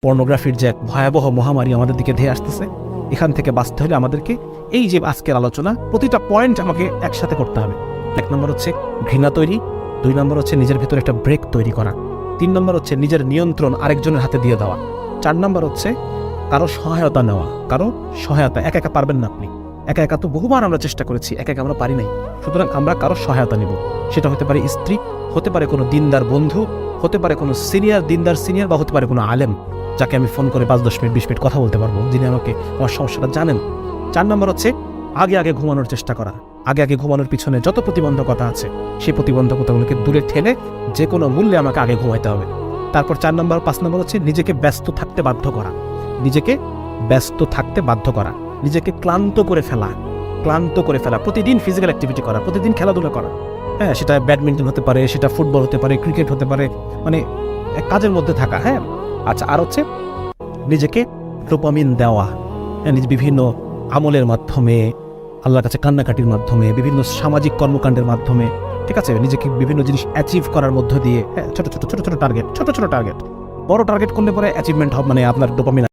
পর্নোগ্রাফির যে এক ভয়াবহ মহামারী আমাদের দিকে ধেয়ে আসতেছে, এখান থেকে বাঁচতে হলে আমাদেরকে এই যে আজকের আলোচনা প্রতিটা পয়েন্ট আমাকে একসাথে করতে হবে। 1 নম্বর হচ্ছে ঘৃণা তৈরি, 2 নম্বর হচ্ছে নিজের ভিতরে একটা ব্রেক তৈরি করা, 3 নম্বর হচ্ছে নিজের নিয়ন্ত্রণ আরেকজনের হাতে দিয়ে দেওয়া, 4 নম্বর হচ্ছে কারো সহায়তা নেওয়া। কারো সহায়তা, একা একা পারবেন না আপনি, একা একা তো বহুবার আমরা চেষ্টা করেছি, একা একা আমরা পারি নাই। সুতরাং আমরা কারো সহায়তা নেব, সেটা হতে পারে স্ত্রী, হতে পারে কোনো দিনদার বন্ধু, হতে পারে কোনো সিনিয়র দিনদার সিনিয়র, বা হতে পারে কোনো আলেম যাকে আমি ফোন করে 5-10 মিনিট 20 মিনিট কথা বলতে পারবো, যিনি আমাকে আমার সমস্যাটা জানেন। 4 নম্বর হচ্ছে আগে আগে ঘুমানোর চেষ্টা করা। আগে আগে ঘুমানোর পিছনে যত প্রতিবন্ধকতা আছে সেই প্রতিবন্ধকতাগুলোকে দূরে ঠেলে যে কোনো মূল্যে আমাকে আগে ঘুমাইতে হবে। তারপর 4 নম্বর 5 নম্বর হচ্ছে নিজেকে ব্যস্ত থাকতে বাধ্য করা, নিজেকে ব্যস্ত থাকতে বাধ্য করা, নিজেকে ক্লান্ত করে ফেলা, প্রতিদিন ফিজিক্যাল অ্যাক্টিভিটি করা, প্রতিদিন খেলাধুলা করা। হ্যাঁ, সেটা ব্যাডমিন্টন হতে পারে, সেটা ফুটবল হতে পারে, ক্রিকেট হতে পারে, মানে কাজের মধ্যে থাকা। হ্যাঁ, আচ্ছা, আর হচ্ছে নিজেকে ডোপামিন দেওয়া, বিভিন্ন আমলের মাধ্যমে, আল্লাহর কাছে কান্নাকাটির মাধ্যমে, বিভিন্ন সামাজিক কর্মকাণ্ডের মাধ্যমে, ঠিক আছে, নিজেকে বিভিন্ন জিনিস অ্যাচিভ করার মধ্য দিয়ে, হ্যাঁ, ছোট ছোট টার্গেট, বড় টার্গেট করলে পরে অ্যাচিভমেন্ট হবে, মানে আপনার ডোপামিন